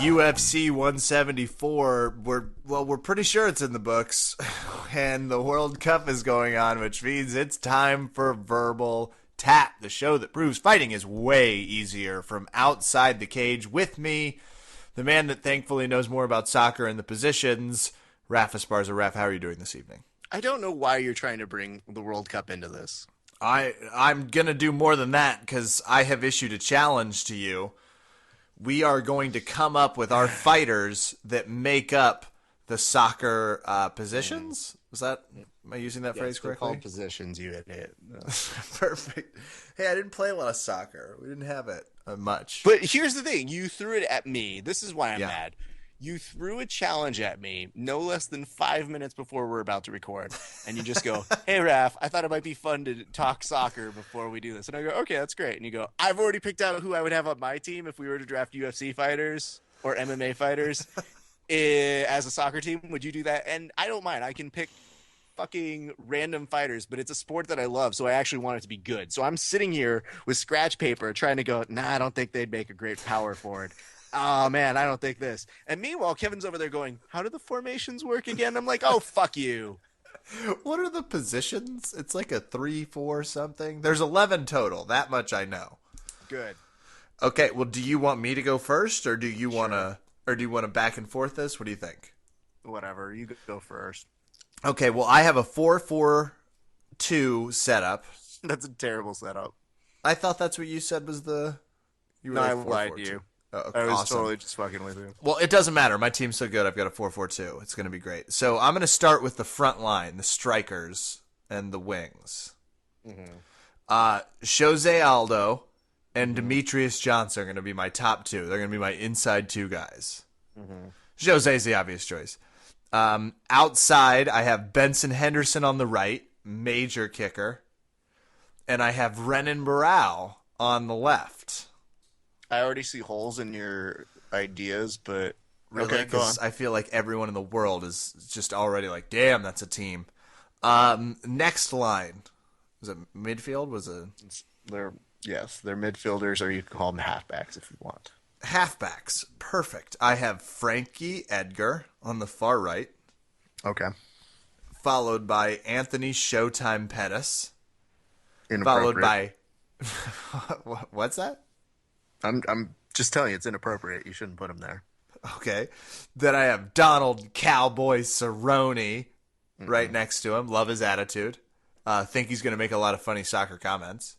UFC 174. We're pretty sure it's in the books, and the World Cup is going on, which means it's time for Verbal Tap, the show that proves fighting is way easier from outside the cage. With me, the man that thankfully knows more about soccer and the positions, Raf Esparza. Raf, how are you doing this evening? I don't know why you're trying to bring the World Cup into this. I'm gonna do more than that because I have issued a challenge to you. We are going to come up with our fighters that make up the soccer positions. Am I using that phrase correctly? Called positions, you idiot. No. Perfect. Hey, I didn't play a lot of soccer. We didn't have it much. But here's the thing. You threw it at me. This is why I'm mad. You threw a challenge at me no less than 5 minutes before we're about to record. And you just go, hey, Raph, I thought it might be fun to talk soccer before we do this. And I go, okay, that's great. And you go, I've already picked out who I would have on my team if we were to draft UFC fighters or MMA fighters as a soccer team. Would you do that? And I don't mind. I can pick fucking random fighters, but it's a sport that I love, so I actually want it to be good. So I'm sitting here with scratch paper trying to go, I don't think they'd make a great power forward. Oh, man, I don't think this. And meanwhile, Kevin's over there going, how do the formations work again? I'm like, oh, fuck you. What are the positions? It's like a 3-4 something. There's 11 total. That much I know. Good. Okay, well, do you want me to go first, or do you want to back and forth this? What do you think? Whatever. You go first. Okay, well, I have a 4-4-2 setup. That's a terrible setup. I thought that's what you said was the... No, I lied to you. Oh, I was awesome. totally just fucking with you. Well, it doesn't matter. My team's so good. I've got a 4-4-2. It's going to be great. So I'm going to start with the front line, the strikers, and the wings. Mm-hmm. Jose Aldo and Demetrius Johnson are going to be my top two. They're going to be my inside two guys. Mm-hmm. Jose's the obvious choice. Outside, I have Benson Henderson on the right, major kicker. And I have Renan Barão on the left. I already see holes in your ideas, but really, okay, go on. I feel like everyone in the world is just already like, damn, that's a team. Next line. Was it midfield? They're midfielders, or you can call them halfbacks if you want. Halfbacks. Perfect. I have Frankie Edgar on the far right. Okay. Followed by Anthony Showtime Pettis. Inappropriate. Followed by... What's that? I'm just telling you, it's inappropriate. You shouldn't put him there. Okay. Then I have Donald Cowboy Cerrone right next to him. Love his attitude. Think he's going to make a lot of funny soccer comments.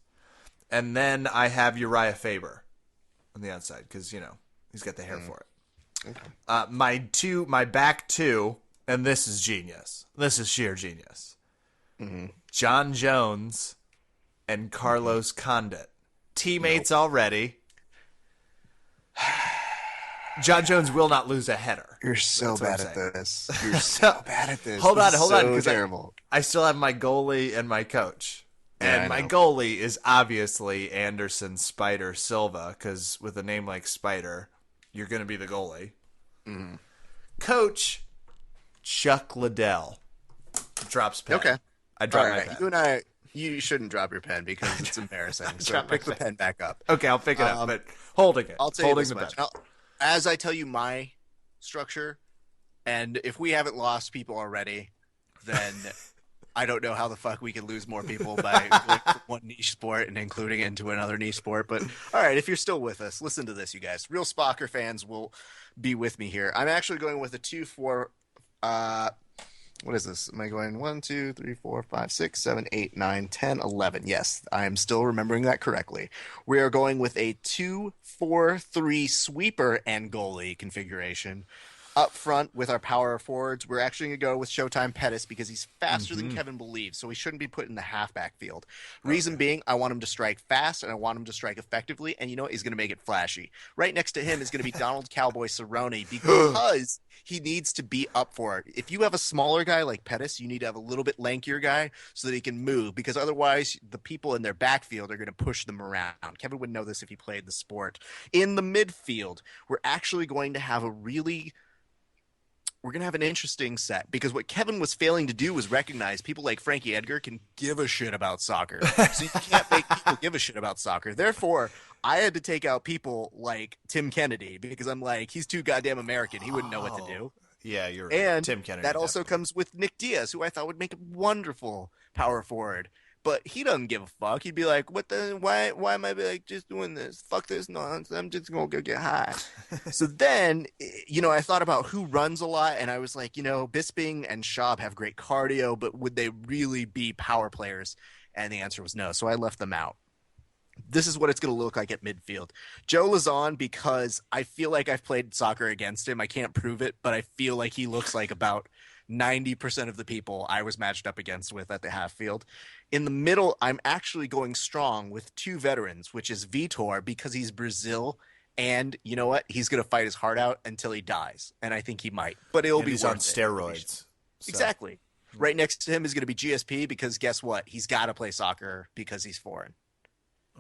And then I have Uriah Faber on the outside because, he's got the hair for it. Okay. My back two, and this is genius. This is sheer genius. Mm-hmm. John Jones and Carlos Condit. Teammates already. John Jones will not lose a header. You're so bad at this. You're so bad at this. Hold on, because terrible. I still have my goalie and my coach. And my goalie is obviously Anderson Spider Silva, because with a name like Spider, you're going to be the goalie. Mm. Coach, Chuck Liddell. Drops pen. Okay. I dropped my pen. You shouldn't drop your pen because it's embarrassing. So pick the pen back up. Okay, I'll pick it up, but holding it. I'll tell you this much. As I tell you my structure, and if we haven't lost people already, then I don't know how the fuck we can lose more people by going from one niche sport and including it into another niche sport. But all right, if you're still with us, listen to this, you guys. Real Spocker fans will be with me here. I'm actually going with a 2-4. What is this? Am I going 1, 2, 3, 4, 5, 6, 7, 8, 9, 10, 11? Yes, I am still remembering that correctly. We are going with a 2-4-3 sweeper and goalie configuration. Up front with our power forwards, we're actually going to go with Showtime Pettis because he's faster than Kevin believes, so he shouldn't be put in the halfback field. Reason being, I want him to strike fast, and I want him to strike effectively, and you know what? He's going to make it flashy. Right next to him is going to be Donald Cowboy Cerrone because he needs to be up for it. If you have a smaller guy like Pettis, you need to have a little bit lankier guy so that he can move, because otherwise the people in their backfield are going to push them around. Kevin would know this if he played the sport. In the midfield, we're actually going to have we're going to have an interesting set, because what Kevin was failing to do was recognize people like Frankie Edgar can give a shit about soccer. So you can't make people give a shit about soccer. Therefore, I had to take out people like Tim Kennedy because I'm like, he's too goddamn American. He wouldn't know what to do. Yeah, you're right. And Tim Kennedy. that also definitely. comes with Nick Diaz, who I thought would make a wonderful power forward. But he doesn't give a fuck. He'd be like, "What the? Why am I like just doing this? Fuck this nonsense. I'm just gonna go get high." So then, I thought about who runs a lot, and I was like, Bisping and Schaub have great cardio, but would they really be power players? And the answer was no. So I left them out. This is what it's going to look like at midfield. Joe Lazon, because I feel like I've played soccer against him. I can't prove it, but I feel like he looks like about 90% of the people I was matched up against with at the half field. In the middle, I'm actually going strong with two veterans, which is Vitor, because he's Brazil. And you know what? He's going to fight his heart out until he dies. And I think he might. But it'll And be he's worth on it. steroids. So. Exactly. Right next to him is going to be GSP because guess what? He's got to play soccer because he's foreign.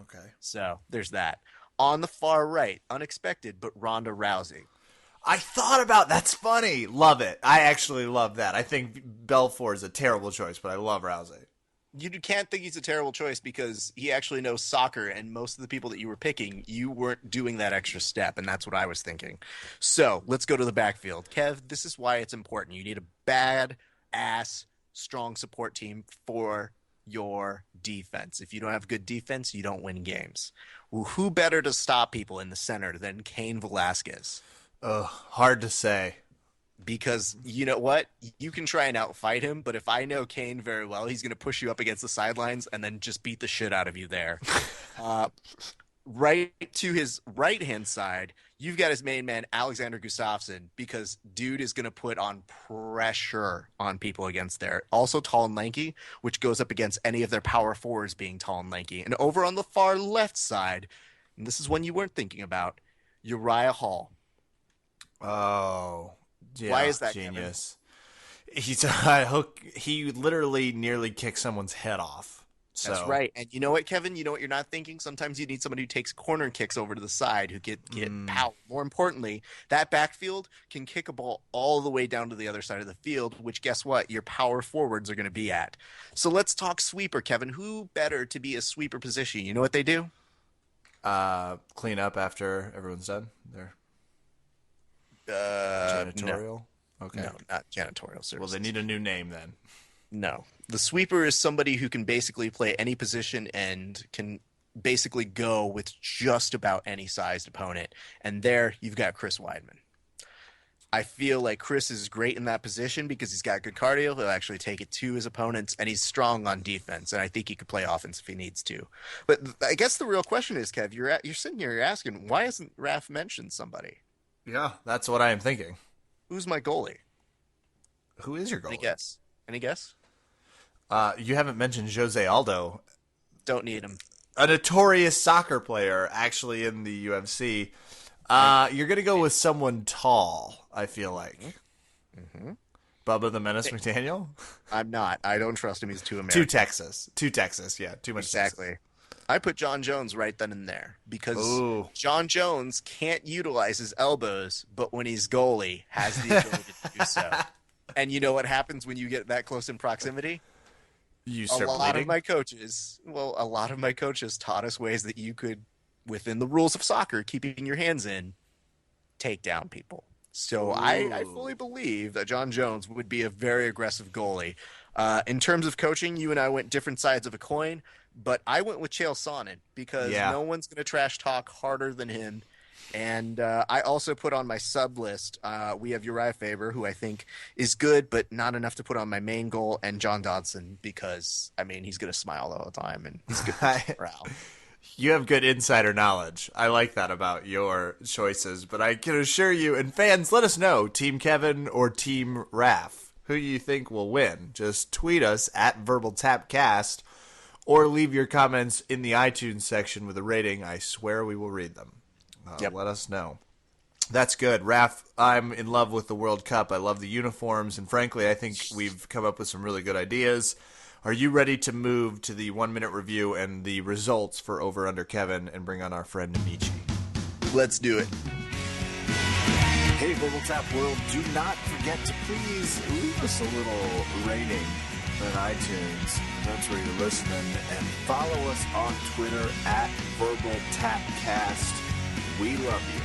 Okay. So there's that. On the far right, unexpected, but Ronda Rousey. I thought about that's funny. Love it. I actually love that. I think Belfort is a terrible choice, but I love Rousey. You can't think he's a terrible choice because he actually knows soccer, and most of the people that you were picking, you weren't doing that extra step, and that's what I was thinking. So let's go to the backfield. Kev, this is why it's important. You need a bad-ass, strong support team for your defense. If you don't have good defense, you don't win games. Well, who better to stop people in the center than Cain Velasquez? Hard to say. Because you know what? You can try and outfight him, but if I know Cain very well, he's going to push you up against the sidelines and then just beat the shit out of you there. Right to his right-hand side, you've got his main man, Alexander Gustafsson, because dude is going to put on pressure on people against there. Also tall and lanky, which goes up against any of their power forwards being tall and lanky. And over on the far left side, and this is one you weren't thinking about, Uriah Hall. Oh, yeah, Why is that, genius? He's he literally nearly kicked someone's head off. So. That's right. And you know what, Kevin? You know what you're not thinking? Sometimes you need somebody who takes corner kicks over to the side who get power. More importantly, that backfield can kick a ball all the way down to the other side of the field, which guess what? Your power forwards are going to be at. So let's talk sweeper, Kevin. Who better to be a sweeper position? You know what they do? Clean up after everyone's done. They're janitorial. No. Okay. No, not janitorial services. Well, they need a new name then. No. The sweeper is somebody who can basically play any position and can basically go with just about any sized opponent. And there you've got Chris Weidman. I feel like Chris is great in that position because he's got good cardio. He'll actually take it to his opponents, and he's strong on defense. And I think he could play offense if he needs to. But I guess the real question is, Kev, you're sitting here, you're asking, why hasn't Raph mentioned somebody? Yeah, that's what I am thinking. Who's my goalie? Who is your goalie? Any guess? Any guess? You haven't mentioned Jose Aldo, Don't need him. a notorious soccer player, actually in the UFC. You're gonna go with someone tall. I feel like Bubba the Menace McDaniel. I'm not. I don't trust him. He's too American. Too Texas. Yeah, too much. Exactly. Texas. I put John Jones right then and there because Ooh. John Jones can't utilize his elbows, but when he's goalie, has the ability to do so. And you know what happens when you get that close in proximity? You A start lot bleeding. of my coaches taught us ways that you could, within the rules of soccer, keeping your hands in, take down people. So I fully believe that John Jones would be a very aggressive goalie. In terms of coaching, you and I went different sides of a coin, but I went with Chael Sonnen because no one's going to trash talk harder than him. And I also put on my sub list, we have Uriah Faber, who I think is good, but not enough to put on my main goal, and John Dodson because, I mean, he's going to smile all the time, and he's good for morale. You have good insider knowledge. I like that about your choices, but I can assure you, and fans, let us know, Team Kevin or Team Raph, who you think will win. Just tweet us at VerbalTapCast or leave your comments in the iTunes section with a rating. I swear we will read them. Let us know. That's good. Raph, I'm in love with the World Cup. I love the uniforms, and frankly, I think we've come up with some really good ideas. Are you ready to move to the 1-minute review and the results for Over Under Kevin and bring on our friend Amici? Let's do it. Hey, Verbal Tap World, do not forget to please leave us a little rating. and iTunes. That's where you're listening. And follow us on Twitter at VerbalTapCast. We love you.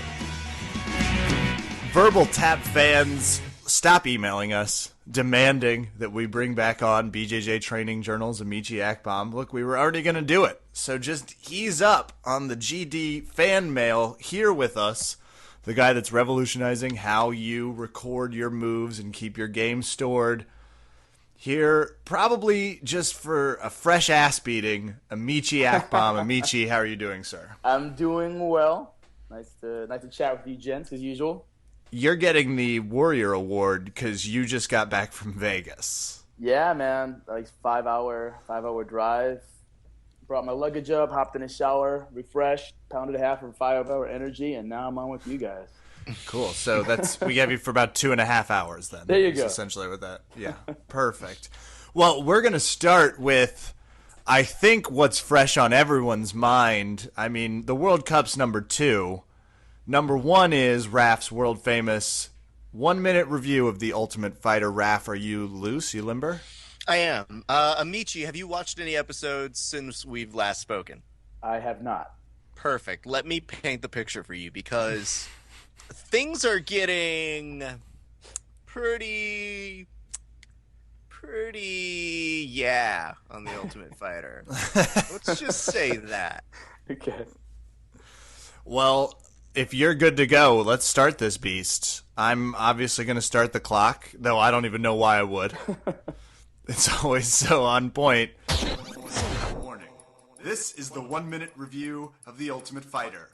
Verbal Tap fans, stop emailing us demanding that we bring back on BJJ Training Journal's Amici Akbom. Look, we were already going to do it. So just ease up on the GD fan mail here with us. The guy that's revolutionizing how you record your moves and keep your game stored. Here, probably just for a fresh ass beating, Amici Akbom. Amici, how are you doing, sir? I'm doing well. Nice to chat with you, gents, as usual. You're getting the Warrior Award because you just got back from Vegas. Yeah, man. Like 5-hour drive. Brought my luggage up, hopped in a shower, refreshed, pounded a half of 5-hour energy, and now I'm on with you guys. Cool. So we have you for about 2.5 hours then. There you go. Essentially with that. Yeah. Perfect. Well, we're going to start with, I think, what's fresh on everyone's mind. I mean, the World Cup's number 2. Number 1 is Raf's world famous 1-minute review of The Ultimate Fighter. Raf, are you loose? You limber? I am. Amici, have you watched any episodes since we've last spoken? I have not. Perfect. Let me paint the picture for you because things are getting pretty on The Ultimate Fighter. Let's just say that. Okay. Well, if you're good to go, let's start this beast. I'm obviously going to start the clock, though I don't even know why I would. It's always so on point. Warning. This is the 1-minute review of The Ultimate Fighter.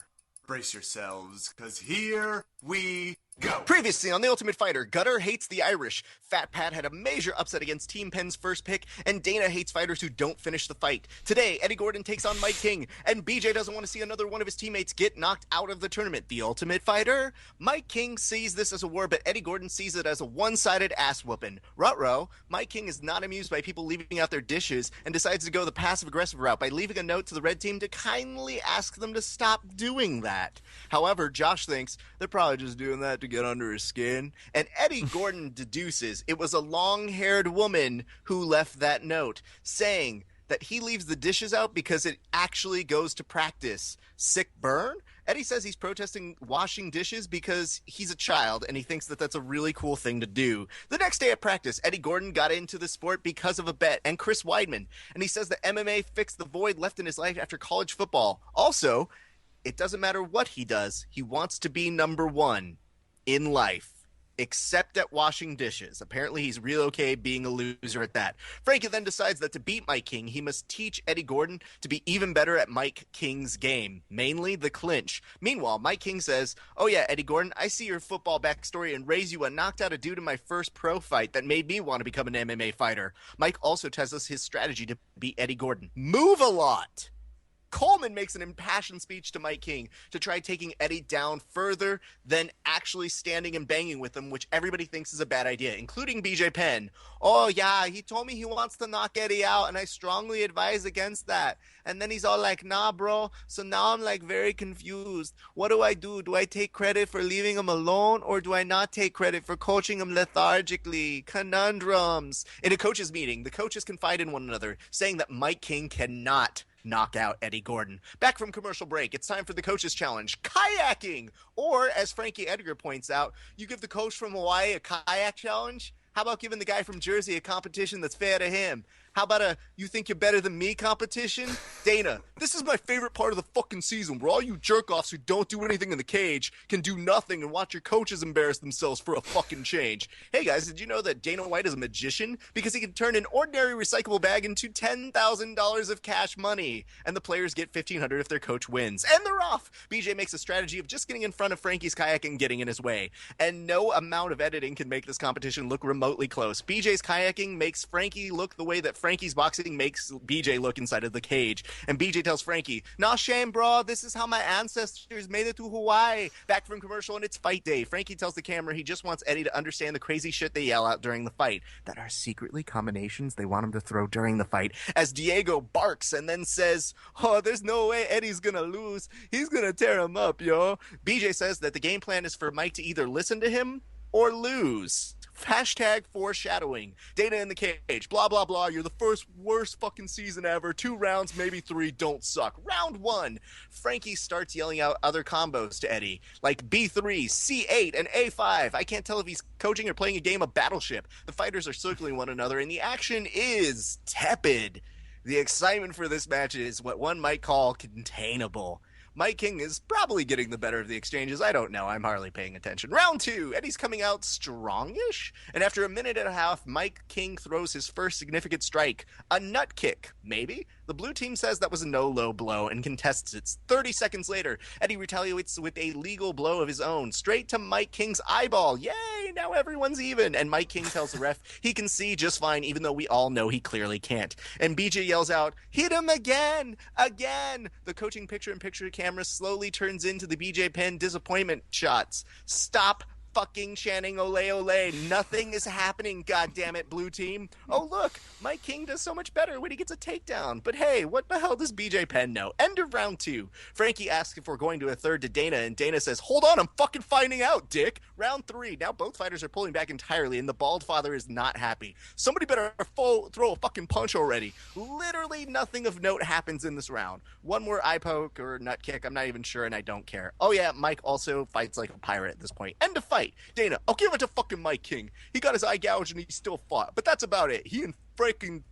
Brace yourselves, because here we go. Previously on The Ultimate Fighter, Gutter hates the Irish, Fat Pat had a major upset against Team Penn's first pick, and Dana hates fighters who don't finish the fight. Today, Eddie Gordon takes on Mike King, and BJ doesn't want to see another one of his teammates get knocked out of the tournament. The Ultimate Fighter? Mike King sees this as a war, but Eddie Gordon sees it as a one-sided ass-whooping. Ruh-roh, Mike King is not amused by people leaving out their dishes and decides to go the passive-aggressive route by leaving a note to the red team to kindly ask them to stop doing that. However, Josh thinks they're probably just doing that to get under his skin, and Eddie Gordon deduces it was a long-haired woman who left that note, saying that he leaves the dishes out because it actually goes to practice. Sick burn? Eddie says he's protesting washing dishes because he's a child and he thinks that that's a really cool thing to do. The next day at practice, Eddie Gordon got into the sport because of a bet and Chris Weidman, and he says that MMA fixed the void left in his life after college football. Also, it doesn't matter what he does, he wants to be number 1 in life. Except at washing dishes. Apparently he's real okay being a loser at that. Frankie then decides that to beat Mike King, he must teach Eddie Gordon to be even better at Mike King's game, mainly the clinch. Meanwhile, Mike King says, "Oh yeah, Eddie Gordon, I see your football backstory and raise you. I knocked out a dude in my first pro fight that made me want to become an MMA fighter." Mike also tells us his strategy to beat Eddie Gordon. Move a lot! Coleman makes an impassioned speech to Mike King to try taking Eddie down further than actually standing and banging with him, which everybody thinks is a bad idea, including BJ Penn. "Oh, yeah, he told me he wants to knock Eddie out, and I strongly advise against that." And then he's all like, "Nah, bro, so now I'm like very confused. What do I do? Do I take credit for leaving him alone, or do I not take credit for coaching him lethargically? Conundrums." In a coaches meeting, the coaches confide in one another, saying that Mike King cannot knock out Eddie Gordon. Back from commercial break, it's time for the coach's challenge, kayaking! Or, as Frankie Edgar points out, you give the coach from Hawaii a kayak challenge? How about giving the guy from Jersey a competition that's fair to him? How about a "you think you're better than me" competition? Dana, this is my favorite part of the fucking season, where all you jerk-offs who don't do anything in the cage can do nothing and watch your coaches embarrass themselves for a fucking change. Hey guys, did you know that Dana White is a magician? Because he can turn an ordinary recyclable bag into $10,000 of cash money. And the players get $1,500 if their coach wins. And they're off! BJ makes a strategy of just getting in front of Frankie's kayak and getting in his way. And no amount of editing can make this competition look remotely close. BJ's kayaking makes Frankie look the way that Frankie's boxing makes BJ look inside of the cage. And BJ tells Frankie, "Nah, shame, bro. This is how my ancestors made it to Hawaii." Back from commercial, and it's fight day. Frankie tells the camera he just wants Eddie to understand the crazy shit they yell out during the fight that are secretly combinations they want him to throw during the fight. As Diego barks and then says, "Oh, there's no way Eddie's gonna lose. He's gonna tear him up, yo." BJ says that the game plan is for Mike to either listen to him or lose. Hashtag foreshadowing. Dana in the cage. Blah, blah, blah. You're the first worst fucking season ever. 2 rounds, maybe 3. Don't suck. Round 1. Frankie starts yelling out other combos to Eddie, like B3, C8, and A5. I can't tell if he's coaching or playing a game of Battleship. The fighters are circling one another, and the action is tepid. The excitement for this match is what one might call containable. Mike King is probably getting the better of the exchanges. I don't know. I'm hardly paying attention. Round 2. Eddie's coming out strongish. And after a minute and a half, Mike King throws his first significant strike. A nut kick, maybe? The blue team says that was a no-low blow and contests it. 30 seconds later, Eddie retaliates with a legal blow of his own, straight to Mike King's eyeball. Yay! Now everyone's even. And Mike King tells the ref he can see just fine, even though we all know he clearly can't. And BJ yells out, hit him again! Again! The coaching picture-in-picture camera slowly turns into the BJ Penn disappointment shots. Stop fucking chanting ole ole. Nothing is happening, goddammit, blue team. Oh look, Mike King does so much better when he gets a takedown. But hey, what the hell does BJ Penn know? End of round 2. Frankie asks if we're going to a third to Dana, and Dana says, hold on, I'm fucking finding out, dick. Round 3. Now both fighters are pulling back entirely, and the bald father is not happy. Somebody better throw a fucking punch already. Literally nothing of note happens in this round. One more eye poke or nut kick, I'm not even sure, and I don't care. Oh yeah, Mike also fights like a pirate at this point. End of fight. Dana, I'll give it to fucking Mike King. He got his eye gouged and he still fought. But that's about it. He and fucking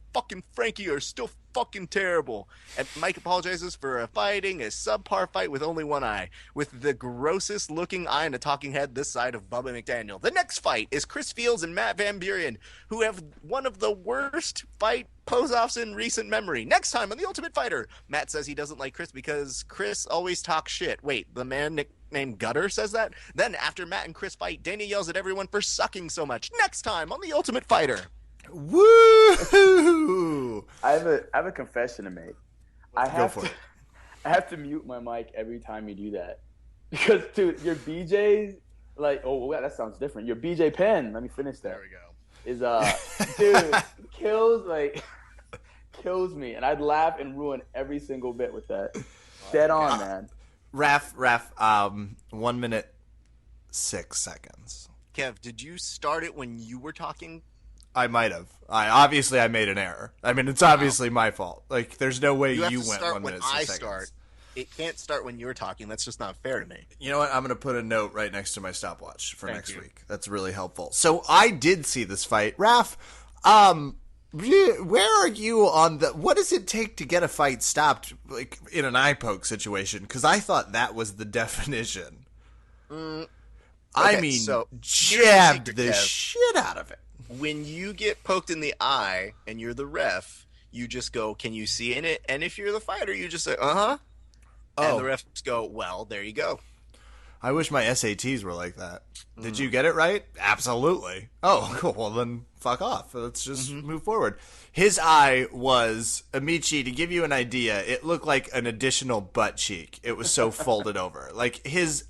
Frankie are still fucking terrible. And Mike apologizes for fighting a subpar fight with only one eye, with the grossest looking eye in a talking head this side of Bubba McDaniel. The next fight is Chris Fields and Matt Van Buren, who have one of the worst fight pose-offs in recent memory. Next time on The Ultimate Fighter, Matt says he doesn't like Chris because Chris always talks shit. Wait, the man nicknamed Gutter says that? Then after Matt and Chris fight, Dana yells at everyone for sucking so much. Next time on The Ultimate Fighter. Woo! I have a confession to make. I have to mute my mic every time you do that. Because, dude, your BJ's, like, oh, wow, that sounds different. Your BJ Penn, let me finish that. There we go. Is, dude, kills me. And I'd laugh and ruin every single bit with that. Dead on, man. Raf, 1 minute, 6 seconds. Kev, did you start it when you were talking? I might have. I made an error. I mean, it's obviously my fault. Like, there's no way you went 1 minute, 6 seconds. Start. It can't start when you're talking. That's just not fair to me. You know what? I'm going to put a note right next to my stopwatch for next week. That's really helpful. So I did see this fight. Raf, where are you on the... What does it take to get a fight stopped, like, in an eye poke situation? Because I thought that was the definition. I mean, so jabbed the shit out of it. When you get poked in the eye and you're the ref, you just go, can you see in it? And if you're the fighter, you just say, uh-huh. Oh. And the refs go, well, there you go. I wish my SATs were like that. Did you get it right? Absolutely. Oh, cool. Well, then fuck off. Let's just move forward. His eye was, Amici, to give you an idea, it looked like an additional butt cheek. It was so folded over. Like, his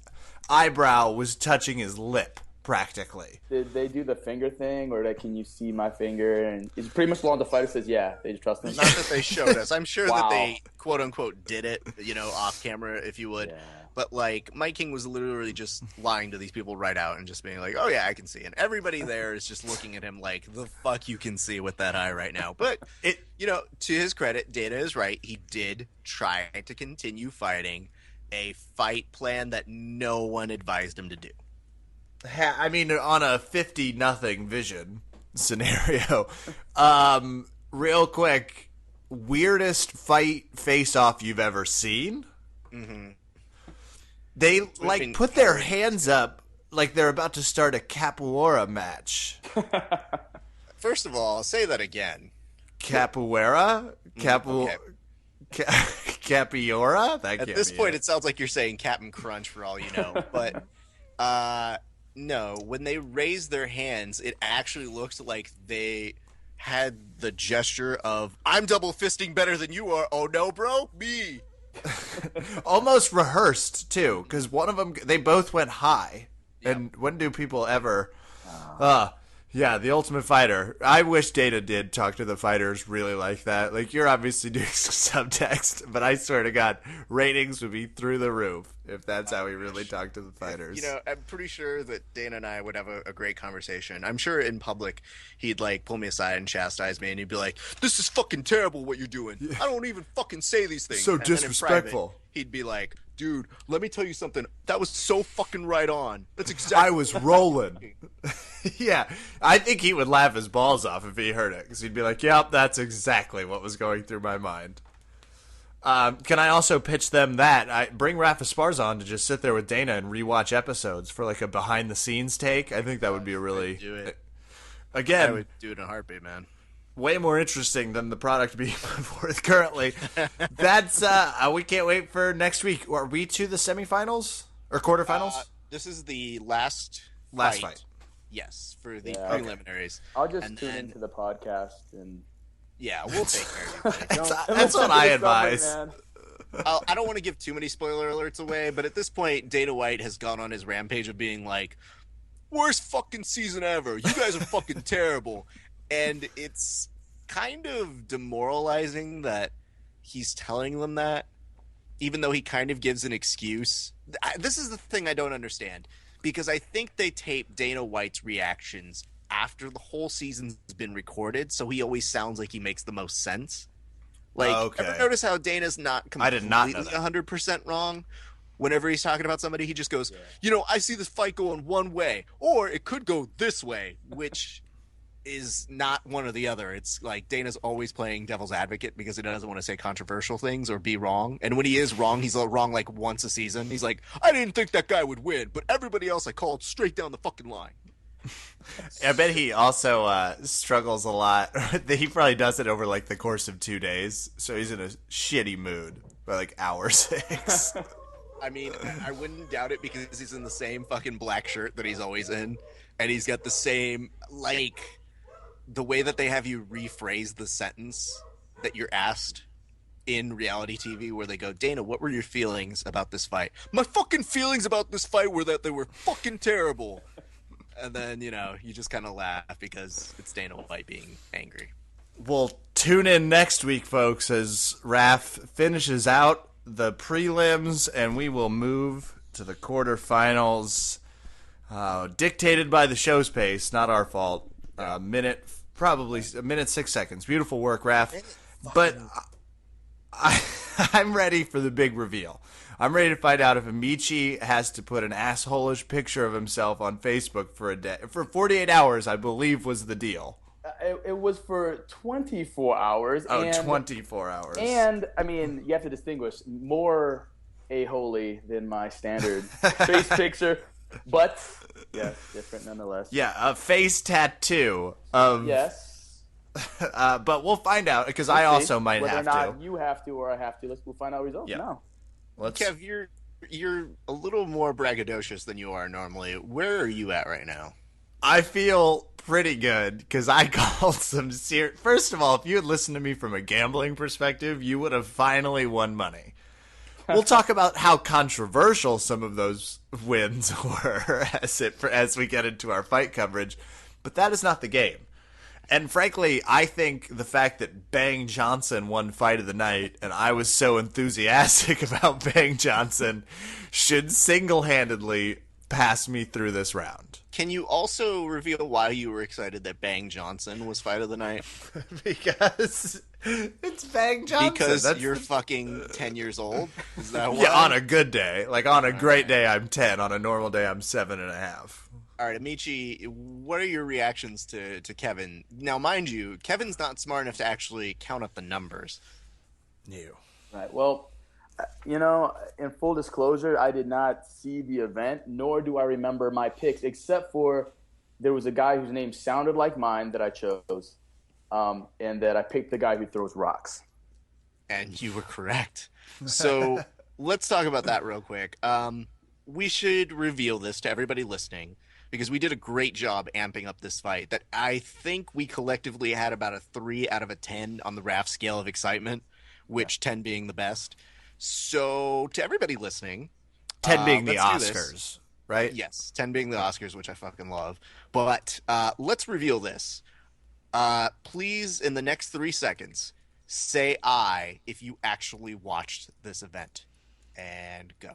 eyebrow was touching his lip, practically. Did they do the finger thing, or that can you see my finger? And it's pretty much along the fighter says, yeah, they just trust him. Not that they showed us. I'm sure that they, quote unquote, did it, off camera, if you would. Yeah. But, like, Mike King was literally just lying to these people right out and just being like, oh, yeah, I can see. And everybody there is just looking at him like, the fuck you can see with that eye right now. But, to his credit, Dana is right. He did try to continue fighting a fight plan that no one advised him to do. I mean, on a 50-0 vision scenario. Real quick, weirdest fight face-off you've ever seen? Mm-hmm. They, put their hands up like they're about to start a capoeira match. First of all, say that again. Capoeira? Capoeira? At this point, it sounds like you're saying Captain Crunch for all you know. But, no, when they raised their hands, it actually looked like they had the gesture of, I'm double fisting better than you are. Oh, no, bro? Me. Almost rehearsed too, because one of them, they both went high. Yep. And when do people ever Yeah, the Ultimate Fighter. I wish Dana did talk to the fighters really like that. Like, you're obviously doing some subtext, but I swear to God, ratings would be through the roof if that's how he really talked to the fighters. I'm pretty sure that Dana and I would have a great conversation. I'm sure in public he'd like pull me aside and chastise me, and he'd be like, "This is fucking terrible what you're doing. I don't even fucking say these things." So and then in disrespectful. private, he'd be like, "Dude, let me tell you something. That was so fucking right on. That's exactly." I was rolling. Yeah, I think he would laugh his balls off if he heard it, because he'd be like, "Yep, that's exactly what was going through my mind." Can I also pitch them that? I bring Rafa Esparza on to just sit there with Dana and rewatch episodes for like a behind-the-scenes take. I think that would be a really, do it. again, I would do it in a heartbeat, man. way more interesting than the product being put forth currently. That's we can't wait for next week. Are we to the semifinals or quarterfinals? This is the last Fight. Yes, for the Yeah, preliminaries. I'll just And tune then- into the podcast and. Yeah, we'll take care of you. buddy. That's what I advise. Man. I don't want to give too many spoiler alerts away, but at this point, Dana White has gone on his rampage of being like, worst fucking season ever. You guys are fucking terrible. And it's kind of demoralizing that he's telling them that, even though he kind of gives an excuse. This is the thing I don't understand, because I think they tape Dana White's reactions after the whole season's been recorded, so he always sounds like he makes the most sense. Like, Okay. ever notice how Dana's not I completely did not know that. 100% wrong? Whenever he's talking about somebody, he just goes, I see this fight going one way, or it could go this way, which is not one or the other. It's like Dana's always playing devil's advocate because he doesn't want to say controversial things or be wrong. And when he is wrong, he's wrong like once a season. He's like, I didn't think that guy would win, but everybody else I called straight down the fucking line. I bet he also struggles a lot. He probably does it over like the course of 2 days, so he's in a shitty mood by like hour 6. I mean, I wouldn't doubt it because he's in the same fucking black shirt that he's always in, and he's got the same, like, the way that they have you rephrase the sentence that you're asked in reality TV, where they go, Dana, what were your feelings about this fight? My fucking feelings about this fight were that they were fucking terrible. And then, you just kind of laugh because it's Dana White being angry. Well, tune in next week, folks, as Raph finishes out the prelims, and we will move to the quarterfinals, dictated by the show's pace, not our fault. Probably a minute 6 seconds. Beautiful work, Raph. But I'm ready for the big reveal. I'm ready to find out if Amici has to put an asshole-ish picture of himself on Facebook for a day. For 48 hours, I believe, was the deal. It was for 24 hours. Oh, and, 24 hours. And, I mean, you have to distinguish more a-holy than my standard face picture. But, yes, different nonetheless. Yeah, a face tattoo of... Yes. But we'll find out, because I also might Whether have or not to. you have to or I have to, we'll find out results Yeah. now. Kev, you're a little more braggadocious than you are normally. Where are you at right now? I feel pretty good because I called some serious. First of all, if you had listened to me from a gambling perspective, you would have finally won money. We'll talk about how controversial some of those wins were as we get into our fight coverage, but that is not the game. And frankly, I think the fact that Bang Johnson won Fight of the Night, and I was so enthusiastic about Bang Johnson, should single-handedly pass me through this round. Can you also reveal why you were excited that Bang Johnson was Fight of the Night? Because it's Bang Johnson. Because you're fucking 10 years old? Is that why? Yeah, on a good day. Like, on a great day, I'm 10. On a normal day, I'm 7.5. All right, Amici, what are your reactions to Kevin? Now, mind you, Kevin's not smart enough to actually count up the numbers. You. Right. Well, in full disclosure, I did not see the event, nor do I remember my picks, except for there was a guy whose name sounded like mine that I chose, and that I picked the guy who throws rocks. And you were correct. So let's talk about that real quick. We should reveal this to everybody listening, because we did a great job amping up this fight that I think we collectively had about a 3 out of a 10 on the RAF scale of excitement, which 10 being the best. So to everybody listening, 10 being the let's do Oscars. right? Yes, 10 being the Oscars, which I fucking love. But let's reveal this. Please, in the next 3 seconds, say I if you actually watched this event. And go.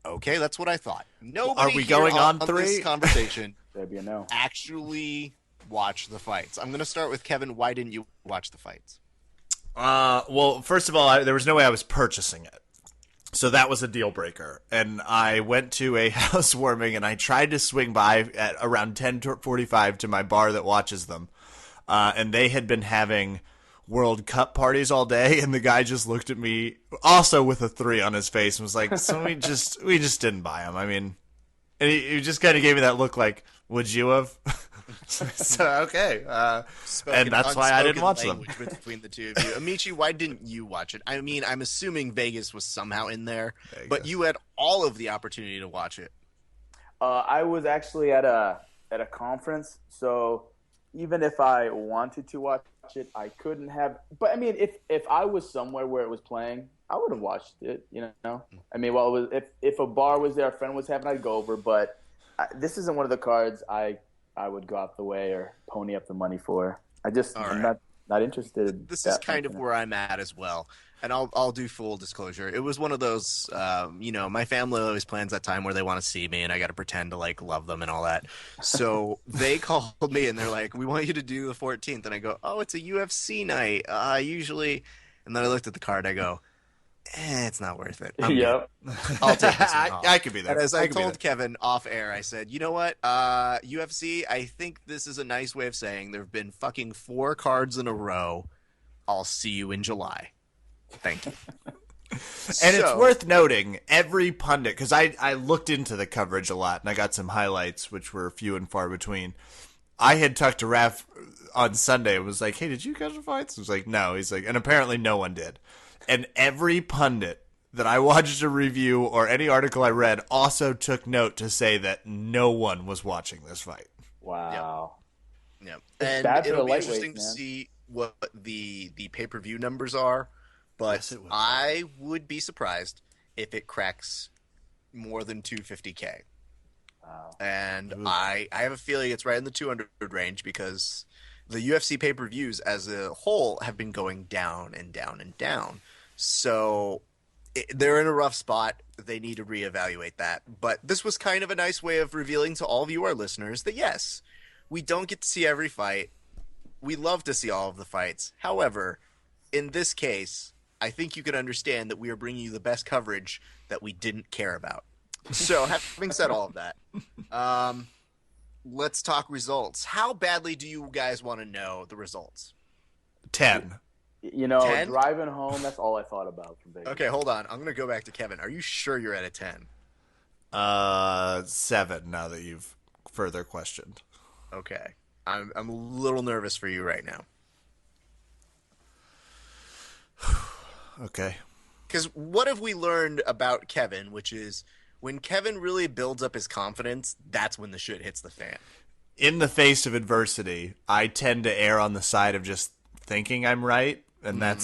Okay, that's what I thought. Nobody Are we here going on this three? conversation There'd be a no. actually watch the fights. I'm going to start with Kevin. Why didn't you watch the fights? Well, first of all, there was no way I was purchasing it. So that was a deal breaker. And I went to a housewarming and I tried to swing by at around 10:45 to my bar that watches them. And they had been having World Cup parties all day, and the guy just looked at me also with a 3 on his face and was like, so we just didn't buy them. I mean, and he just kind of gave me that look like, would you have? So, okay. And that's why I didn't watch them. Between the two of you. Amici, why didn't you watch it? I mean, I'm assuming Vegas was somehow in there, but you had all of the opportunity to watch it. I was actually at a conference, even if I wanted to watch it, I couldn't have. But I mean, if I was somewhere where it was playing, I would have watched it. You know, I mean, well, it was, if a bar was there, a friend was having, I'd go over. But this isn't one of the cards I would go out the way or pony up the money for. I'm not interested. This is kind of where I'm at as well. And I'll do full disclosure. It was one of those, my family always plans that time where they want to see me and I got to pretend to like love them and all that. So they called me and they're like, we want you to do the 14th. And I go, oh, it's a UFC night. Usually. And then I looked at the card. I go, it's not worth it. Yep. I'll take this one off. I could be there. And as I told Kevin off air, I said, you know what? UFC, I think this is a nice way of saying there have been fucking 4 cards in a row. I'll see you in July. Thank you. And it's worth noting, every pundit, because I looked into the coverage a lot, and I got some highlights, which were few and far between. I had talked to Raph on Sunday and was like, hey, did you catch the fights? I was like, no. He's like, and apparently no one did. And every pundit that I watched a review or any article I read also took note to say that no one was watching this fight. Wow. Yep. And it'll be interesting to see what the pay-per-view numbers are. But yes, I would be surprised if it cracks more than 250K. Wow. And I have a feeling it's right in the 200 range because the UFC pay-per-views as a whole have been going down and down and down. So they're in a rough spot. They need to reevaluate that. But this was kind of a nice way of revealing to all of you, our listeners, that yes, we don't get to see every fight. We love to see all of the fights. However, in this case, I think you can understand that we are bringing you the best coverage that we didn't care about. So, having said all of that, let's talk results. How badly do you guys want to know the results? 10. 10? Driving home, that's all I thought about from Vegas. Okay, hold on. I'm going to go back to Kevin. Are you sure you're at a 10? 7, now that you've further questioned. Okay. I'm a little nervous for you right now. Okay. Because what have we learned about Kevin, which is when Kevin really builds up his confidence, that's when the shit hits the fan. In the face of adversity, I tend to err on the side of just thinking I'm right, and that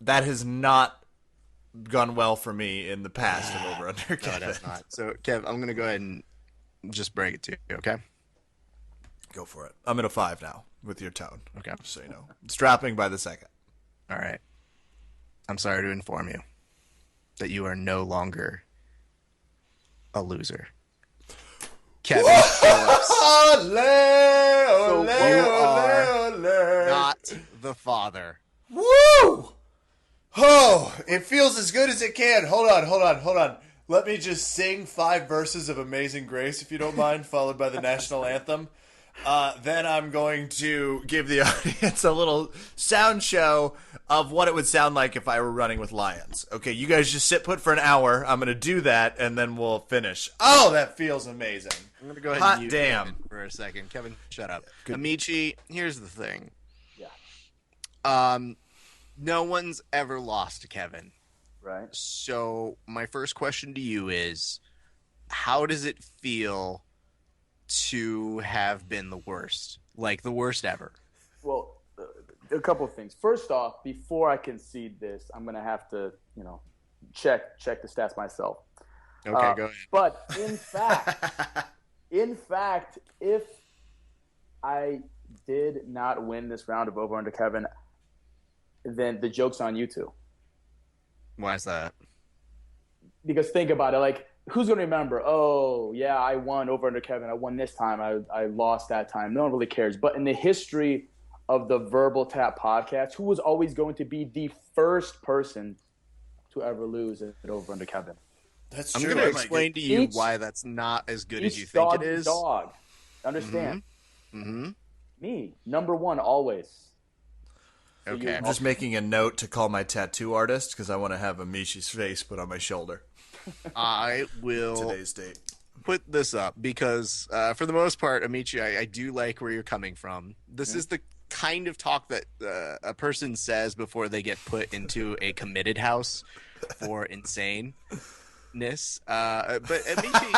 has not gone well for me in the past of over-under Kevin. No, that's not. So, Kev, I'm going to go ahead and just break it to you, okay? Go for it. I'm at a 5 now with your tone. Okay. So you know. It's dropping by the second. All right. I'm sorry to inform you that you are no longer a loser. Kevin Phillips. So you are not the father. Woo! Oh, it feels as good as it can. Hold on. Let me just sing 5 verses of Amazing Grace, if you don't mind, followed by the national anthem. Then I'm going to give the audience a little sound show of what it would sound like if I were running with lions. Okay, you guys just sit put for an hour. I'm going to do that, and then we'll finish. Oh, that feels amazing. I'm going to go ahead Hot and mute damn. Kevin for a second. Kevin, shut up. Good. Amici, here's the thing. Yeah. No one's ever lost to Kevin. Right. So my first question to you is, how does it feel to have been the worst? Like the worst ever? Well, a couple of things. First off, before I concede this, I'm going to have to, check the stats myself. Okay, go ahead. But in fact, if I did not win this round of Over Under Kevin, then the joke's on you two. Why is that? Because think about it, like, who's going to remember? Oh, yeah, I won Over Under Kevin. I won this time. I lost that time. No one really cares. But in the history of the Verbal Tap podcast, who was always going to be the first person to ever lose at Over Under Kevin? That's I'm true. going to explain to you why that's not as good as you think it is. Dog. Understand? Mm-hmm. Me, number one, always. So Okay. I'm just making a note to call my tattoo artist because I want to have Amichi's face put on my shoulder. I will Today's date. put this up because, for the most part, Amici, I do like where you're coming from. This is the kind of talk that a person says before they get put into a committed house for insaneness. But Amici,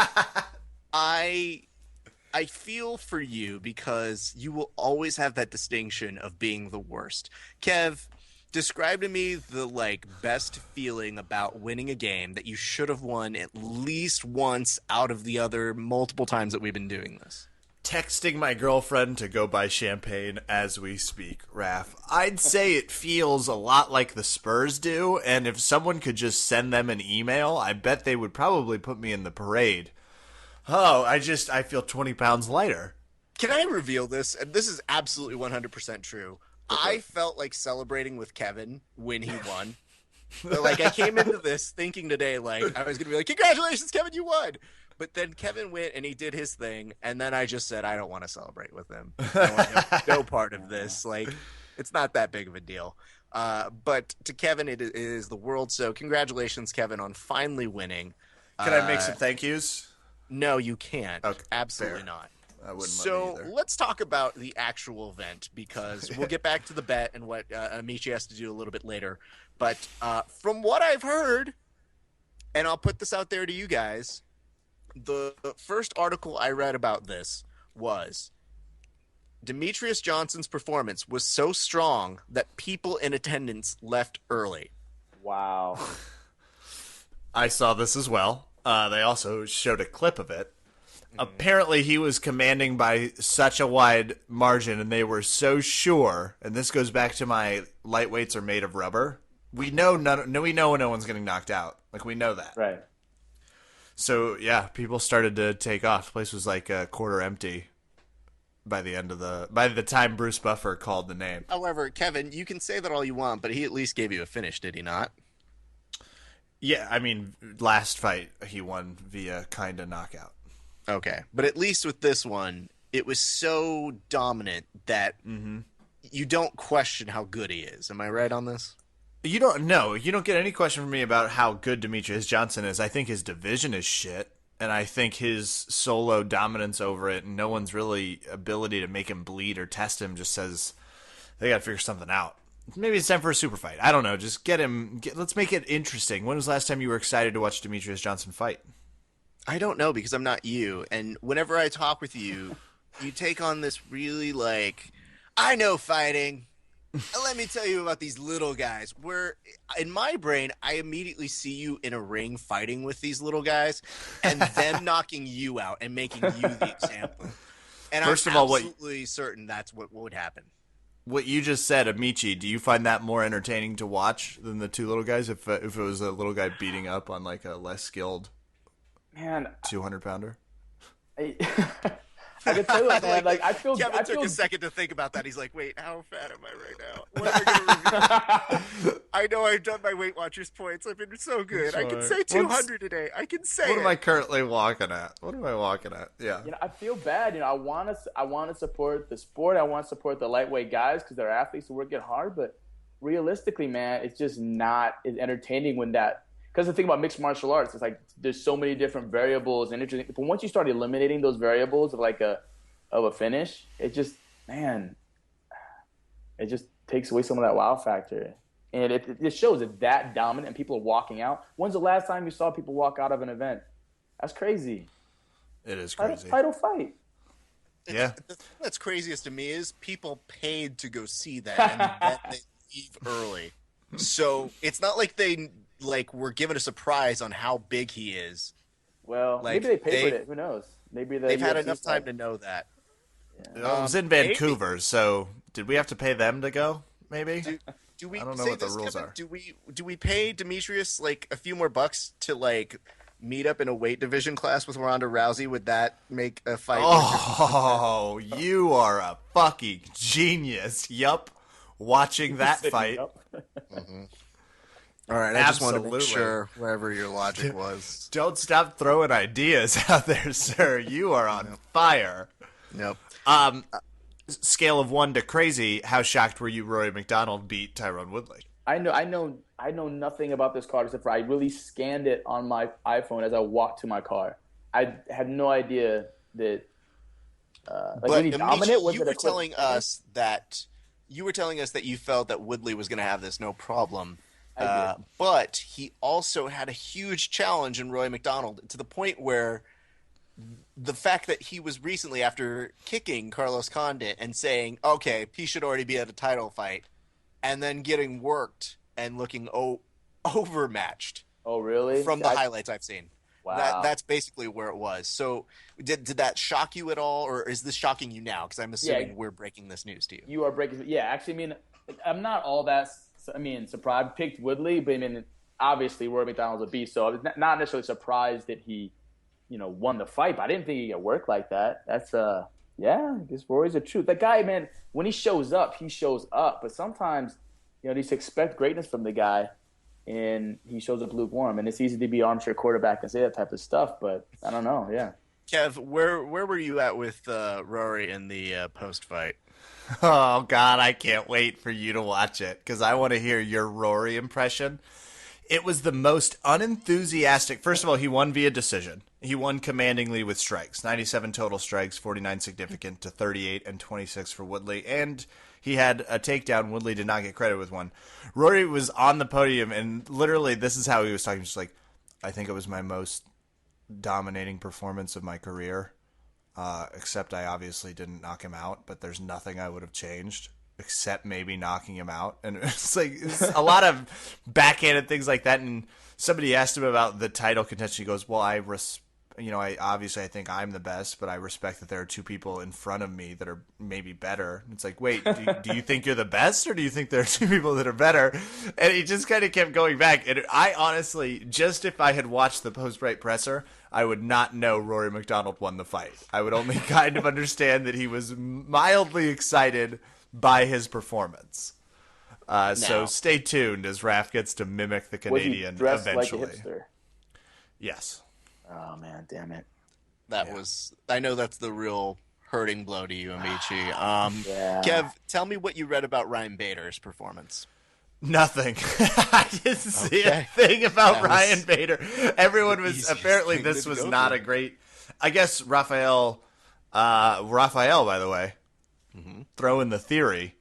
I feel for you because you will always have that distinction of being the worst. Kev, describe to me the best feeling about winning a game that you should have won at least once out of the other multiple times that we've been doing this. Texting my girlfriend to go buy champagne as we speak, Raph. I'd say it feels a lot like the Spurs do, and if someone could just send them an email, I bet they would probably put me in the parade. Oh, I feel 20 pounds lighter. Can I reveal this? And this is absolutely 100% true. I felt like celebrating with Kevin when he won. But, I came into this thinking today, I was going to be like, congratulations, Kevin, you won. But then Kevin went and he did his thing, and then I just said, I don't want to celebrate with him. I want no part of this. It's not that big of a deal. But to Kevin, it is the world. So congratulations, Kevin, on finally winning. Can I make some thank yous? No, you can't. Okay, absolutely fair. not. I wouldn't So let me either. let's talk about the actual event because we'll get back to the bet and what Amici has to do a little bit later. But from what I've heard, and I'll put this out there to you guys, the first article I read about this was Demetrius Johnson's performance was so strong that people in attendance left early. Wow. I saw this as well. They also showed a clip of it. Apparently, he was commanding by such a wide margin, and they were so sure. And this goes back to my lightweights are made of rubber. We know no one's getting knocked out. We know that. Right. So yeah, people started to take off. The place was a quarter empty by the time Bruce Buffer called the name. However, Kevin, you can say that all you want, but he at least gave you a finish, did he not? Yeah, I mean, last fight he won via kinda knockout. Okay, but at least with this one, it was so dominant that you don't question how good he is. Am I right on this? You don't get any question from me about how good Demetrius Johnson is. I think his division is shit, and I think his solo dominance over it, and no one's really ability to make him bleed or test him just says they got to figure something out. Maybe it's time for a super fight. I don't know. Just let's make it interesting. When was the last time you were excited to watch Demetrius Johnson fight? I don't know because I'm not you. And whenever I talk with you, you take on this really I know fighting. Let me tell you about these little guys. Where in my brain, I immediately see you in a ring fighting with these little guys and them knocking you out and making you the example. And First I'm of all, absolutely certain that's what would happen. What you just said, Amici, do you find that more entertaining to watch than the two little guys? If it was a little guy beating up on a less skilled 200-pounder? I can tell you, man. I feel. Kevin took a second to think about that. He's like, "Wait, how fat am I right now? What am I going to review?" I know I've done my Weight Watchers points. I've been so good. I can say 200 today. I can say. What am I currently walking at? Yeah. I feel bad. I want to support the sport. I want to support the lightweight guys because they're athletes who work it hard. But realistically, man, it's just not as entertaining when that. Because the thing about mixed martial arts is there's so many different variables and interesting. But once you start eliminating those variables of a finish, it just takes away some of that wow factor. And it shows it's that dominant and people are walking out. When's the last time you saw people walk out of an event? That's crazy. It is crazy. Title fight. Yeah. The thing that's craziest to me is people paid to go see that and then they leave early. So it's not like they were given a surprise on how big he is Well, Like, maybe they papered it. Who knows? Maybe they've had UFC enough time to know that. It was in Maybe. Vancouver, so did we have to pay them to go? Maybe. Do we I don't know say what the this, rules Kevin? are. Do we pay Demetrius like a few more bucks to like meet up in a weight division class with Ronda Rousey? Would that make a fight? Oh, you are a fucking genius. Yup. Watching that fight. Up. All right, I just wanted to make Absolutely. sure wherever your logic was. Don't stop throwing ideas out there, sir. You are on fire. Yep. Scale of 1 to crazy, how shocked were you Rory McDonald beat Tyrone Woodley? I know nothing about this card except for I really scanned it on my iPhone as I walked to my car. I had no idea that. Was he dominant? Was you it a were quick telling finish? us that you felt that Woodley was going to have this no problem. I did. But he also had a huge challenge in Roy McDonald to the point where the fact that he was recently after kicking Carlos Condit and saying, okay, he should already be at a title fight, and then getting worked and looking overmatched Oh, really? from the highlights I've seen. Wow. That's basically where it was. So did that shock you at all, or is this shocking you now? Because I'm assuming we're breaking this news to you. You are breaking. Yeah, actually, I mean, I'm not all that. Surprised. I picked Woodley, but I mean, obviously, Rory McDonald's a beast, so I was not necessarily surprised that he, won the fight. But I didn't think he could work like that. That's yeah, I guess Rory's the truth. That guy, man, when he shows up, he shows up. But sometimes, you just expect greatness from the guy, and he shows up lukewarm. And it's easy to be armchair quarterback and say that type of stuff, but I don't know. Yeah. Kev, where were you at with Rory in the post fight? Oh, God, I can't wait for you to watch it because I want to hear your Rory impression. It was the most unenthusiastic. First of all, he won via decision. He won commandingly with strikes. 97 total strikes, 49 significant to 38 and 26 for Woodley. And he had a takedown. Woodley did not get credit with one. Rory was on the podium, and literally this is how he was talking. Just like, I think it was my most dominating performance of my career. Except I obviously didn't knock him out, but there's nothing I would have changed except maybe knocking him out. And it's a lot of backhanded things like that. And somebody asked him about the title contention. He goes, well, I obviously I think I'm the best, but I respect that there are two people in front of me that are maybe better. It's like, wait, do you think you're the best, or do you think there are two people that are better? And he just kind of kept going back. And I honestly, just if I had watched the post-fight presser, I would not know Rory McDonald won the fight. I would only kind of understand that he was mildly excited by his performance. So stay tuned as Raph gets to mimic the Canadian was he dressed eventually. like a hipster? Yes. Oh man, damn it. I know that's the real hurting blow to you, Amici. Yeah. Kev, tell me what you read about Ryan Bader's performance. Nothing. I didn't see a thing about Ryan Bader. Everyone was apparently this was not a great. I guess Raphael, by the way, throw in the theory,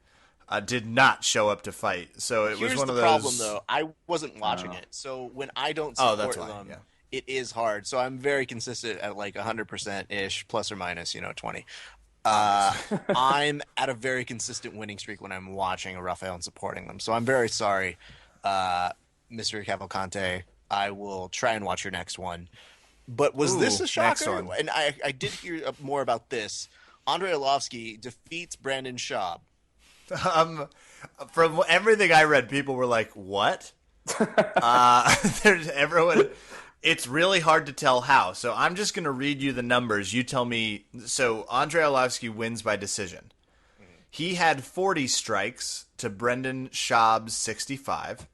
did not show up to fight. So it was one of those. Here's the problem, though. I wasn't watching it, so when I don't support them, it is hard. So I'm very consistent at like 100% ish, plus or minus, 20. I'm at a very consistent winning streak when I'm watching a Raphael and supporting them. So I'm very sorry, Mr. Cavalcante. I will try and watch your next one. But was this a shocker? And I did hear more about this. Andrei Arlovsky defeats Brandon Schaub. From everything I read, people were like, "What?" There's everyone. It's really hard to tell how. So I'm just going to read you the numbers. You tell me. So Andrei Arlovsky wins by decision. He had 40 strikes to Brendan Schaub's 65.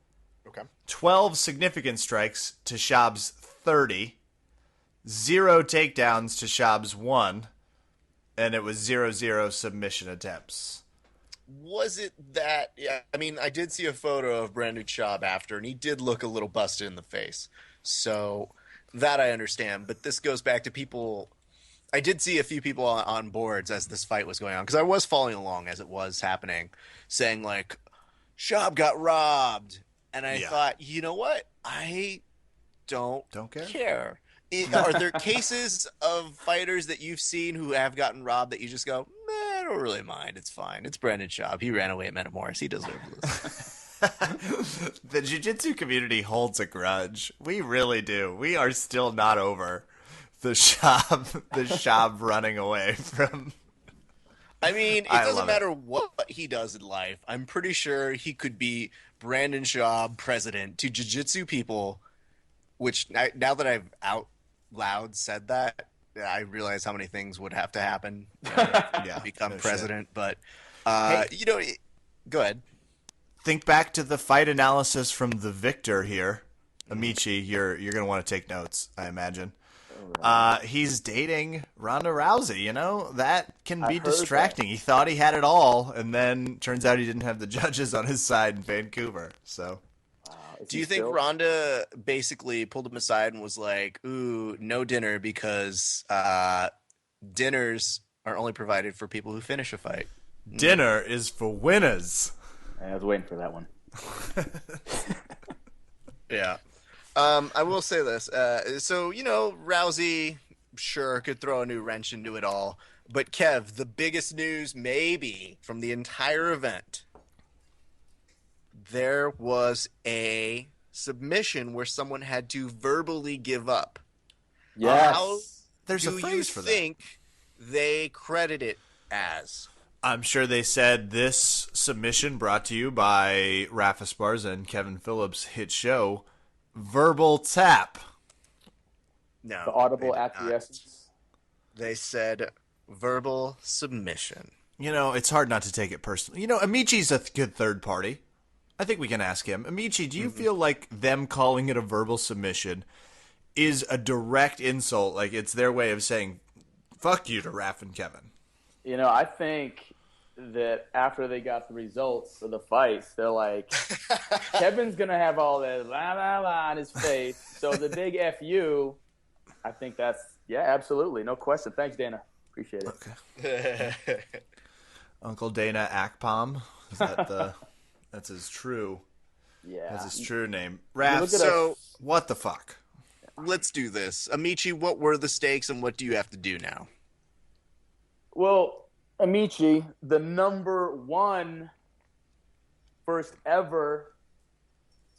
Okay. 12 significant strikes to Schaub's 30. 0 takedowns to Schaub's 1. And it was 0-0 submission attempts. Was it that? Yeah, I mean, I did see a photo of Brandon Schaub after, and he did look a little busted in the face. So that I understand. But this goes back to people. I did see a few people on boards as this fight was going on, because I was following along as it was happening, saying like, Schaub got robbed. And I thought, you know what? I don't care. Are there cases of fighters that you've seen who have gotten robbed that you just go, I don't really mind. It's fine. It's Brandon Schaub. He ran away at Metamoris. He deserves this. The jiu-jitsu community holds a grudge. We really do. We are still not over the Shab running away from. I mean, it I doesn't love matter what he does in life. I'm pretty sure he could be Brandon Schaub president to jiu-jitsu people, which now that I've out loud said that, I realize how many things would have to happen to become no president. shit. But, Hey. go ahead. Think back to the fight analysis from the victor here. Amici, you're going to want to take notes, I imagine. He's dating Ronda Rousey, you know? That can be distracting. He thought he had it all, and then turns out he didn't have the judges on his side in Vancouver. So, do you think Ronda basically pulled him aside and was like, ooh, no dinner because dinners are only provided for people who finish a fight? dinner is for winners. I was waiting for that one. Yeah. I will say this. So, Rousey, sure, could throw a new wrench into it all. But, Kev, the biggest news maybe from the entire event, there was a submission where someone had to verbally give up. Yes. How There's a do you phrase for that. think they credit it as? I'm sure they said this submission brought to you by Rafa Esparza and Kevin Phillips' hit show, Verbal Tap. No. The audible they did not. acquiescence. They said verbal submission. You know, it's hard not to take it personally. You know, Amici's a good third party. I think we can ask him. Amici, do you feel like them calling it a verbal submission is a direct insult? Like it's their way of saying, fuck you to Raph and Kevin. You know, I think that after they got the results of the fights, they're like, Kevin's going to have all that la la la on his face. So the big FU, I think that's, yeah, absolutely. No question. Thanks, Dana. Appreciate it. Okay. Uncle Dana Akpom. Is that the... That's his true. Yeah. That's his true name. Look Raph, at So us. what the fuck? let's do this. Amici, what were the stakes and what do you have to do now? Well, Amici, the number one first ever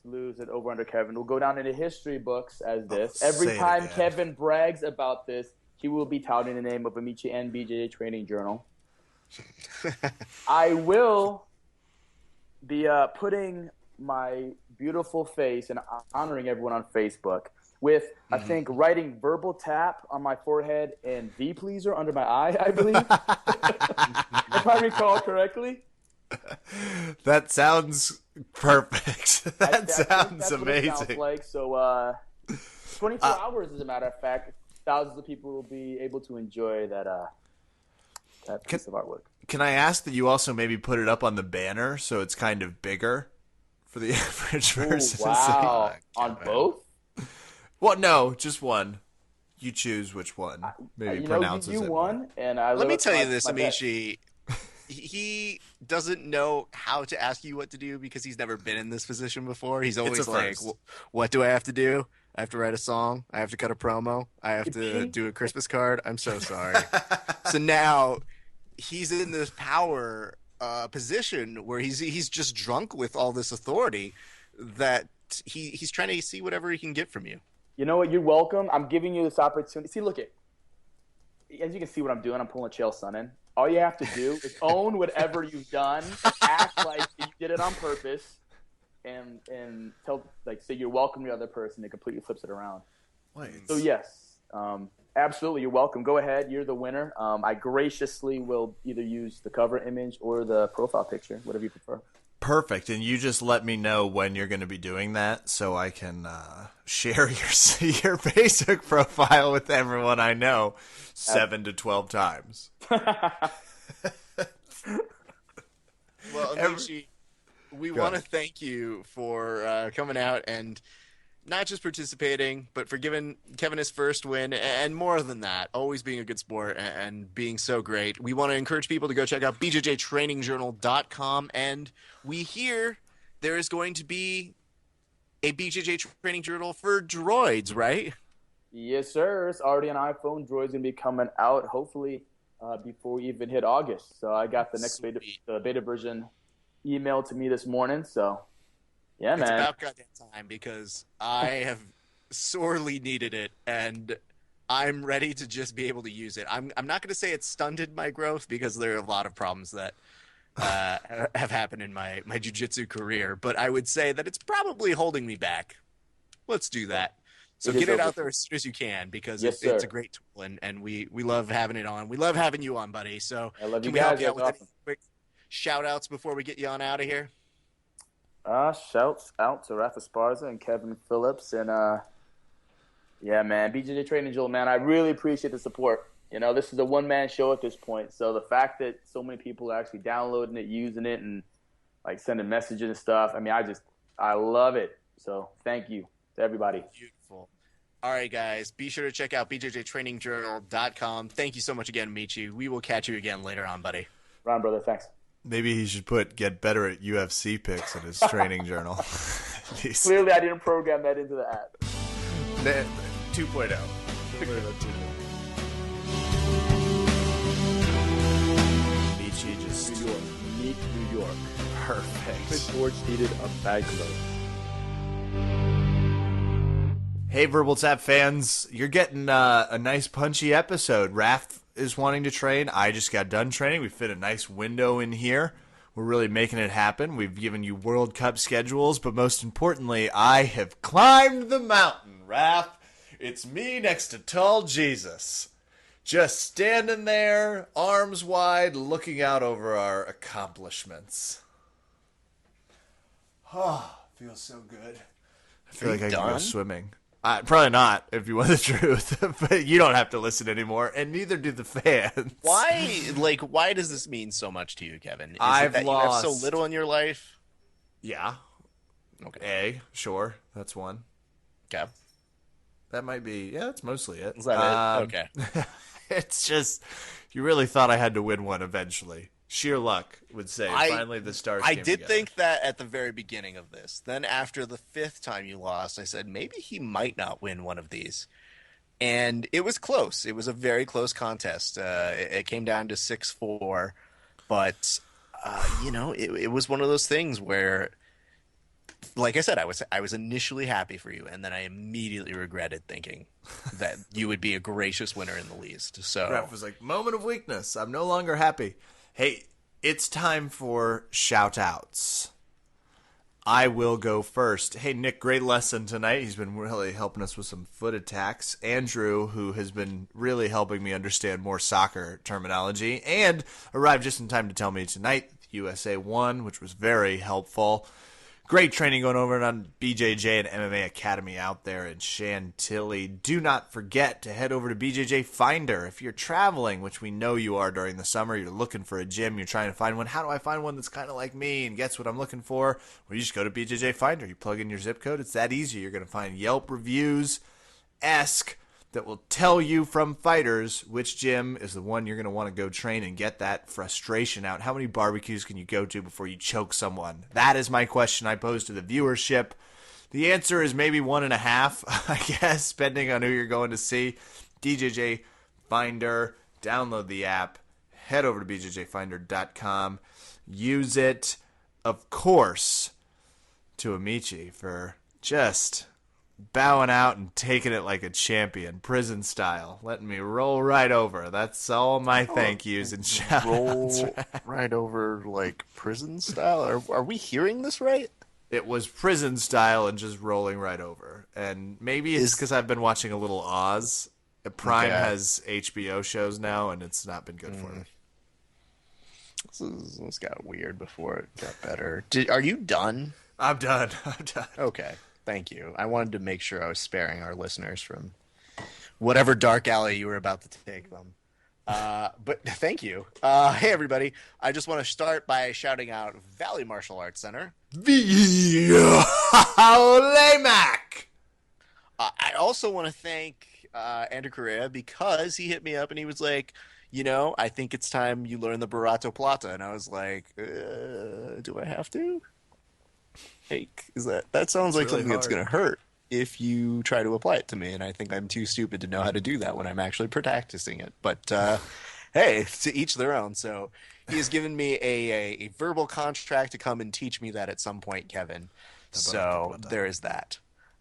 to lose at Over Under Kevin will go down in the history books as this. Oh, Every say it time again. Kevin brags about this, he will be touting the name of Amici and BJJ Training Journal. I will be putting my beautiful face and honoring everyone on Facebook with, I think, writing verbal tap on my forehead and V pleaser under my eye, I believe. If I recall correctly. That sounds perfect. That I think sounds that's what it amazing. sounds like. So 24 hours, as a matter of fact, thousands of people will be able to enjoy that piece of artwork. Can I ask that you also maybe put it up on the banner so it's kind of bigger for the average Ooh, person? wow. Oh, On God. both? Well, no, just one. You choose which one. Maybe pronounces you it. won, and I Let me live tell up you to this, my bet. Amici. He doesn't know how to ask you what to do because he's never been in this position before. He's always a like, first. what do I have to do? I have to write a song. I have to cut a promo. I have to Yippee. do a Christmas card. I'm so sorry. So now he's in this power position where he's just drunk with all this authority that he's trying to see whatever he can get from you. You know what? You're welcome. I'm giving you this opportunity. See, look, as you can see what I'm doing, I'm pulling a Chael Sonnen. All you have to do is own whatever you've done, act like you did it on purpose, and tell, like, say you're welcome to the other person. It completely flips it around. Wait. So yes, absolutely, you're welcome. Go ahead. You're the winner. I graciously will either use the cover image or the profile picture, whatever you prefer. Perfect. And you just let me know when you're going to be doing that so I can share your Facebook profile with everyone I know 7 to 12 times. Well, Amici, we want to thank you for coming out and not just participating, but for giving Kevin his first win, and more than that, always being a good sport and being so great. We want to encourage people to go check out bjjtrainingjournal.com, and we hear there is going to be a BJJ Training Journal for droids, right? Yes, sir. It's already an iPhone. Droid's gonna be coming out hopefully before we even hit August. So I got the next beta version emailed to me this morning. So yeah, It's man. about goddamn time because I have sorely needed it, and I'm ready to just be able to use it. I'm not going to say it's stunted my growth because there are a lot of problems that have happened in my jiu-jitsu career, but I would say that it's probably holding me back. Let's do that. So get it out there as soon as you can, because Yes, it's a sir. great tool, and we love having it on. We love having you on, buddy. So I love you can we help guys. you out That's with any awesome. quick shout outs before we get you on out of here? Shouts out to Rafa Sparza and Kevin Phillips, and yeah, man, BJJ Training Joel, man, I really appreciate the support. You know, this is a one-man show at this point, so the fact that so many people are actually downloading it, using it, and like sending messages and stuff, I mean, I love it. So thank you to everybody. Beautiful. All right, guys, be sure to check out bjjtrainingjournal.com. Thank you so much again, Michi. We will catch you again later on, buddy. Ron, brother, thanks. Maybe he should get better at UFC picks in his training journal. Clearly, I didn't program that into the app. 2.0. Michi just New York. Meet New York. perfect. George needed a bag load. Hey, Verbal Tap fans, you're getting a nice punchy episode. Raph is wanting to train. I just got done training. We fit a nice window in here. We're really making it happen. We've given you World Cup schedules, but most importantly, I have climbed the mountain, Raph. It's me next to tall Jesus. Just standing there, arms wide, looking out over our accomplishments. Oh, feels so good. I feel like I can go swimming. Probably not, if you want the truth. But you don't have to listen anymore, and neither do the fans. Why does this mean so much to you, Kevin? Is I've it that lost- you have so little in your life? Yeah. Okay. Sure. That's one. Okay. That might be, yeah, that's mostly it. Is that it? Okay. It's just, you really thought I had to win one eventually. Sheer luck would say. Finally, the stars I came did together. think that at the very beginning of this. Then after the 5th time you lost, I said maybe he might not win one of these. And it was close. It was a very close contest. It came down to 6-4. But, it was one of those things where, like I said, I was initially happy for you, and then I immediately regretted thinking that you would be a gracious winner in the least. So Ref was like, moment of weakness. I'm no longer happy. Hey, it's time for shout-outs. I will go first. Hey, Nick, great lesson tonight. He's been really helping us with some foot attacks. Andrew, who has been really helping me understand more soccer terminology, and arrived just in time to tell me tonight USA won, which was very helpful. Great training going over on BJJ and MMA Academy out there in Chantilly. Do not forget to head over to BJJ Finder. If you're traveling, which we know you are during the summer, you're looking for a gym, you're trying to find one. How do I find one that's kind of like me and gets what I'm looking for? Well, you just go to BJJ Finder. You plug in your zip code. It's that easy. You're going to find Yelp reviews-esque that will tell you from fighters which gym is the one you're going to want to go train and get that frustration out. How many barbecues can you go to before you choke someone? That is my question I pose to the viewership. The answer is maybe 1.5, I guess, depending on who you're going to see. DJJ Finder, download the app, head over to bjjfinder.com, use it, of course, to Amici for just bowing out and taking it like a champion, prison style, letting me roll right over. That's all my thank yous and shout outs. roll right over like prison style. Are we hearing this right? It was prison style and just rolling right over. And maybe it's because I've been watching a little Oz. Prime has HBO shows now, and it's not been good for me. This got weird before it got better. Are you done? I'm done. Okay. Thank you. I wanted to make sure I was sparing our listeners from whatever dark alley you were about to take them. But thank you. Hey, everybody. I just want to start by shouting out Valley Martial Arts Center. Mac. I also want to thank Andrew Correa because he hit me up and he was like, I think it's time you learn the Barato Plata. And I was like, do I have to? Hey, that sounds like really something that's hard. going to hurt if you try to apply it to me, and I think I'm too stupid to know how to do that when I'm actually practicing it. But hey, to each their own. So he has given me a verbal contract to come and teach me that at some point, Kevin. So there is that.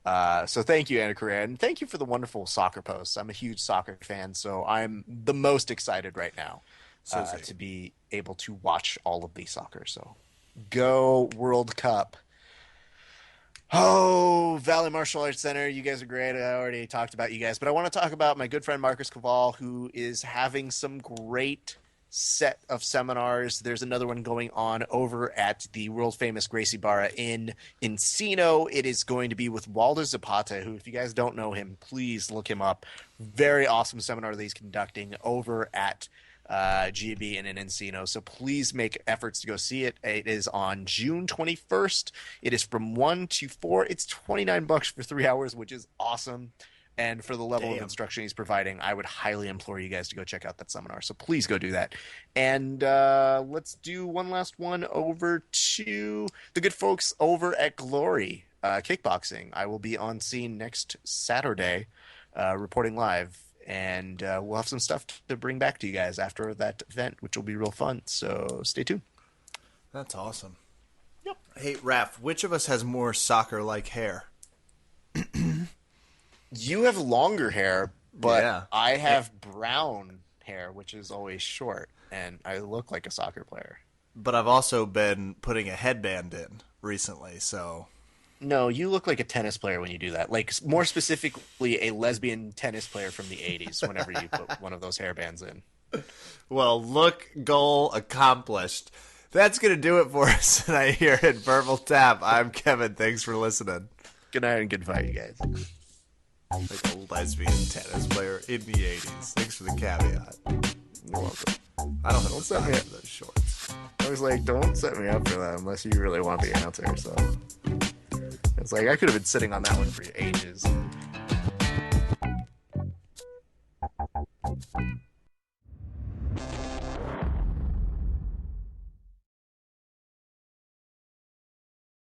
So thank you, Anna Correa, and thank you for the wonderful soccer posts. I'm a huge soccer fan, so I'm the most excited right now to be able to watch all of the soccer. So go World Cup. Oh, Valley Martial Arts Center, you guys are great. I already talked about you guys, but I want to talk about my good friend Marcus Caval, who is having some great set of seminars. There's another one going on over at the world famous Gracie Barra in Encino. It is going to be with Waldo Zapata, who, if you guys don't know him, please look him up. Very awesome seminar that he's conducting over at GB and in Encino. So please make efforts to go see it. It is on June 21st. It is from 1 to 4. It's $29 for 3 hours, which is awesome. And for the level of instruction he's providing, I would highly implore you guys to go check out that seminar. So please go do that. And let's do one last one over to the good folks over at Glory Kickboxing. I will be on scene next Saturday reporting live. And we'll have some stuff to bring back to you guys after that event, which will be real fun. So stay tuned. That's awesome. Yep. Hey, Raph, which of us has more soccer-like hair? You have longer hair, but Yeah. I have brown hair, which is always short, and I look like a soccer player. But I've also been putting a headband in recently, so... No, you look like a tennis player when you do that. Like, more specifically, a lesbian tennis player from the 80s whenever you put one of those hairbands in. Well, look, goal accomplished. That's going to do it for us tonight here at Purple Tap. I'm Kevin. Thanks for listening. Good night and good fight, you guys. Like a lesbian tennis player in the 80s. Thanks for the caveat. You're welcome. I don't have the size of those shorts. I was like, don't set me up for that unless you really want the answer. So it's like I could have been sitting on that one for ages.